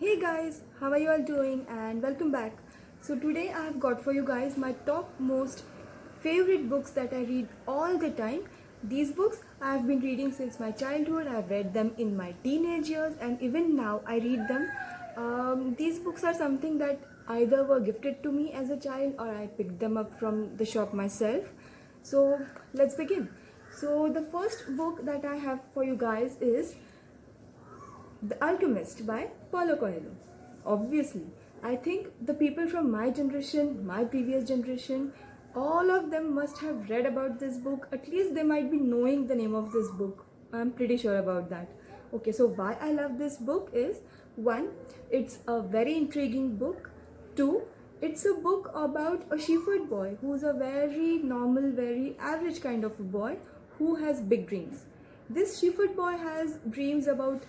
Hey guys, how are you all doing and welcome back. So today I have got for you guys my top most favorite books that I read all the time. These books I have been reading since my childhood. I have read them in my teenage years and even now I read them. These books are something that either were gifted to me as a child or I picked them up from the shop myself. So let's begin. So the first book that I have for you guys is the Alchemist by Paulo Coelho. Obviously, I think the people from my generation, my previous generation, all of them must have read about this book. At least they might be knowing the name of this book. I'm pretty sure about that. Okay, so why I love this book is one, it's a very intriguing book. Two, it's a book about a shepherd boy who's a very normal, very average kind of a boy who has big dreams. This shepherd boy has dreams about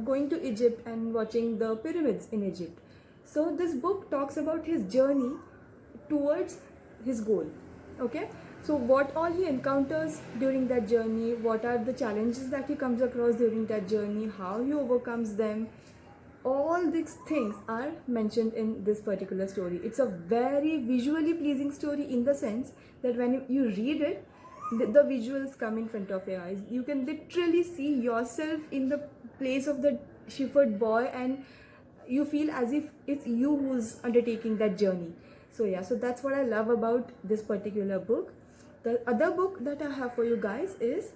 going to Egypt and watching the pyramids in Egypt. So this book talks about his journey towards his goal. Okay, so what all he encounters during that journey, what are the challenges that he comes across during that journey, how he overcomes them, all these things are mentioned in this particular story. It's a very visually pleasing story in the sense that when you read it, the visuals come in front of your eyes. You can literally see yourself in the place of the shepherd boy and you feel as if it's you who's undertaking that journey. So yeah, so that's what I love about this particular book. The other book that I have for you guys is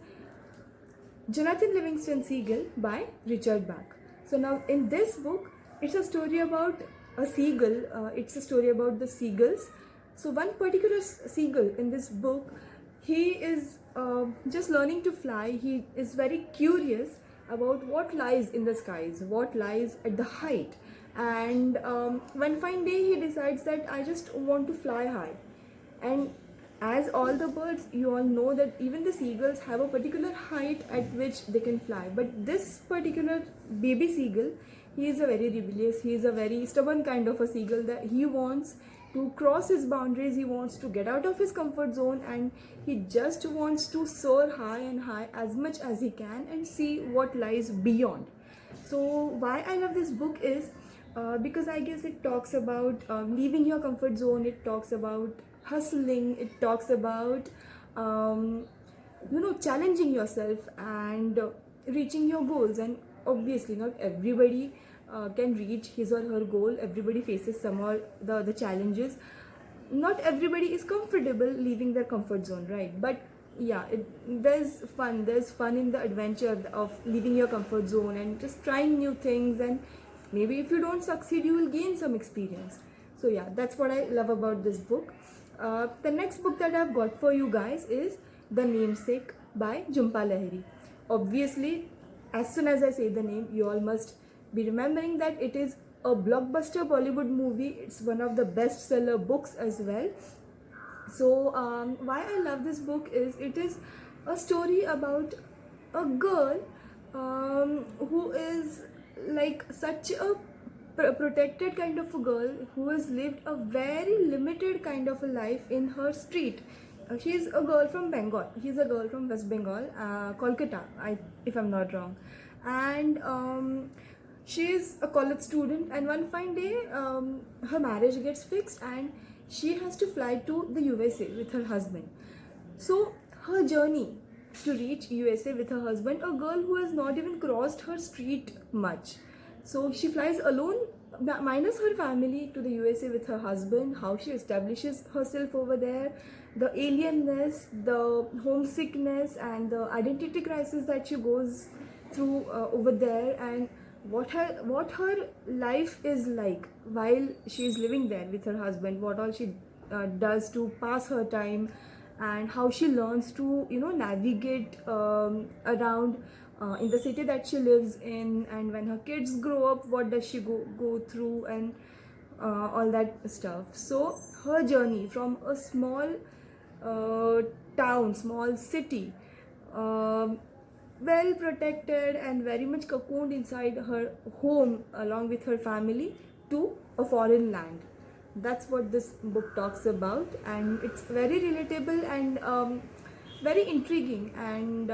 Jonathan Livingston Seagull by Richard Bach. So now in this book, it's a story about a seagull. It's a story about the seagulls. So one particular seagull in this book, he is just learning to fly. He is very curious about what lies in the skies, what lies at the height. And one fine day he decides that I just want to fly high. And as all the birds, you all know that even the seagulls have a particular height at which they can fly. But this particular baby seagull, he is a very rebellious, he is a very stubborn kind of a seagull that he wants to cross his boundaries, he wants to get out of his comfort zone and he just wants to soar high and high as much as he can and see what lies beyond. So why I love this book is because I guess it talks about leaving your comfort zone, it talks about hustling, it talks about challenging yourself and reaching your goals. And obviously not everybody can reach his or her goal. Everybody faces some or the other challenges. Not everybody is comfortable leaving their comfort zone, right? But yeah, there's fun in the adventure of leaving your comfort zone and just trying new things, and maybe if you don't succeed you will gain some experience. So yeah, that's what I love about this book. The next book that I've got for you guys is The Namesake by Jhumpa Lahiri. Obviously, as soon as I say the name, you all must be remembering that it is a blockbuster Bollywood movie. It's one of the bestseller books as well. So why I love this book is it is a story about a girl who is like such a protected kind of a girl who has lived a very limited kind of a life in her street. She's a girl from Bengal. She's a girl from West Bengal, Kolkata, if I'm not wrong. And she is a college student, and one fine day her marriage gets fixed and she has to fly to the USA with her husband. So her journey to reach USA with her husband, a girl who has not even crossed her street much. So she flies alone, minus her family, to the USA with her husband. How she establishes herself over there, the alienness, the homesickness, and the identity crisis that she goes through over there, and what her life is like while she is living there with her husband. What all she does to pass her time, and how she learns to navigate around in the city that she lives in, and when her kids grow up, what does she go through, and all that stuff. So her journey from a small town, small city, well protected and very much cocooned inside her home along with her family, to a foreign land. That's what this book talks about, and it's very relatable and very intriguing, and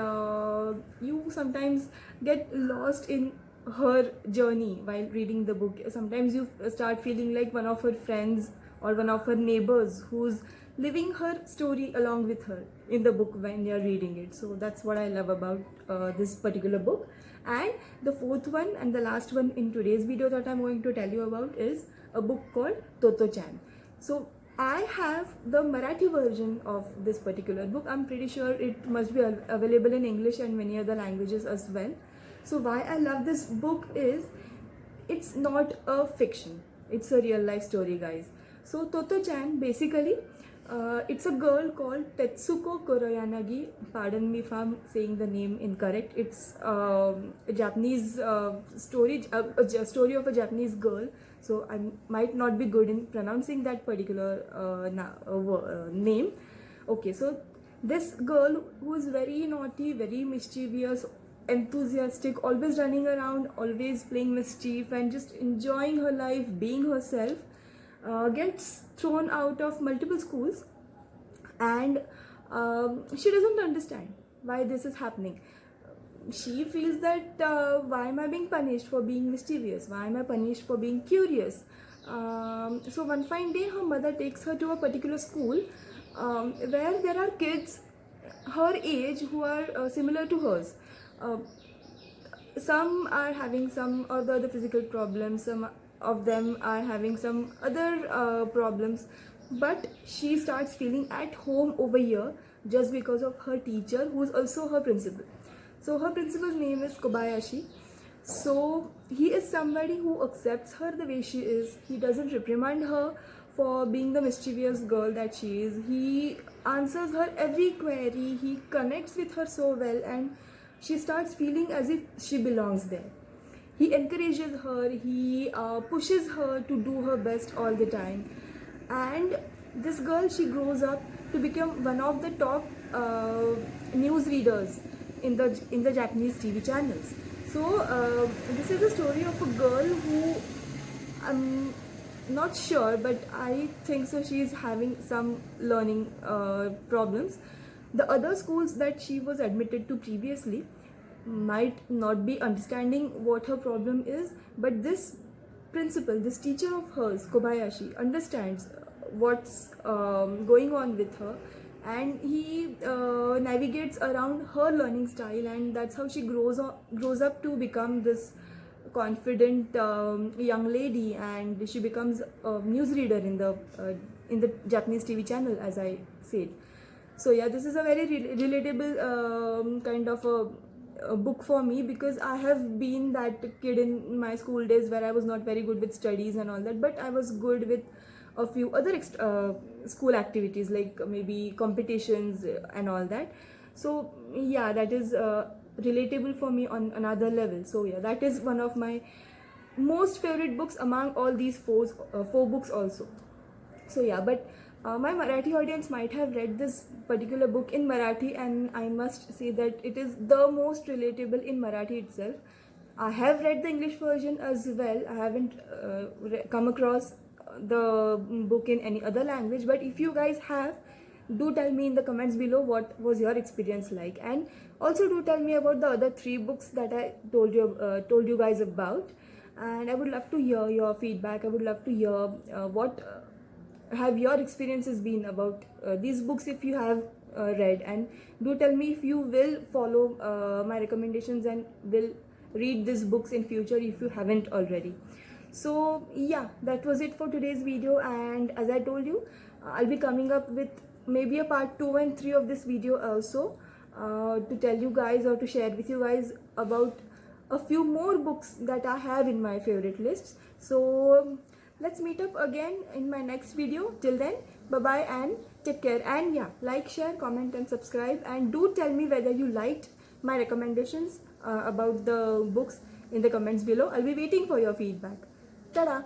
you sometimes get lost in her journey while reading the book. Sometimes you start feeling like one of her friends or one of her neighbors who's living her story along with her in the book when you're reading it. So that's what I love about this particular book. And the fourth one and the last one in today's video that I'm going to tell you about is a book called Totachan. So I have the Marathi version of this particular book. I'm pretty sure it must be available in English and many other languages as well. So why I love this book is it's not a fiction. It's a real life story, guys. So Totto-chan, basically, it's a girl called Tetsuko Kuroyanagi. Pardon me if I'm saying the name incorrect. It's a Japanese story, a story of a Japanese girl. So I might not be good in pronouncing that particular name. Okay, so this girl who is very naughty, very mischievous, enthusiastic, always running around, always playing mischief and just enjoying her life, being herself, gets thrown out of multiple schools, and she doesn't understand why this is happening. She feels that why am I being punished for being mischievous? Why am I punished for being curious? So one fine day her mother takes her to a particular school where there are kids her age who are similar to hers. Some are having some or the other physical problems, some of them are having some other problems, but she starts feeling at home over here just because of her teacher, who is also her principal. So her principal's name is Kobayashi. So he is somebody who accepts her the way she is. He doesn't reprimand her for being the mischievous girl that she is. He answers her every query. He connects with her so well, and she starts feeling as if she belongs there. He encourages her, he pushes her to do her best all the time. And this girl, she grows up to become one of the top news readers in the Japanese TV channels. So this is a story of a girl who, I'm not sure, but I think so she is having some learning problems. The other schools that she was admitted to previously might not be understanding what her problem is, but this principal, this teacher of hers, Kobayashi, understands what's going on with her, and he navigates around her learning style, and that's how she grows up to become this confident young lady, and she becomes a newsreader in the Japanese TV channel, as I said. So yeah, this is a very relatable kind of a book for me, because I have been that kid in my school days where I was not very good with studies and all that, but I was good with a few other school activities, like maybe competitions and all that. So yeah, that is relatable for me on another level. So yeah, that is one of my most favorite books among all these four books also. So yeah, but my Marathi audience might have read this particular book in Marathi, and I must say that it is the most relatable in Marathi itself. I have read the English version as well. I haven't come across the book in any other language, but if you guys have, do tell me in the comments below what was your experience like, and also do tell me about the other 3 books that I told you guys about. And I would love to hear your feedback. I would love to hear what have your experiences been about these books, if you have read, and do tell me if you will follow my recommendations and will read these books in future if you haven't already. So yeah, that was it for today's video, and as I told you, I'll be coming up with maybe a part 2 and 3 of this video also, to tell you guys or to share with you guys about a few more books that I have in my favorite lists. So let's meet up again in my next video. Till then, bye bye and take care. And yeah, like, share, comment and subscribe, and do tell me whether you liked my recommendations about the books in the comments below. I'll be waiting for your feedback. Ta-da!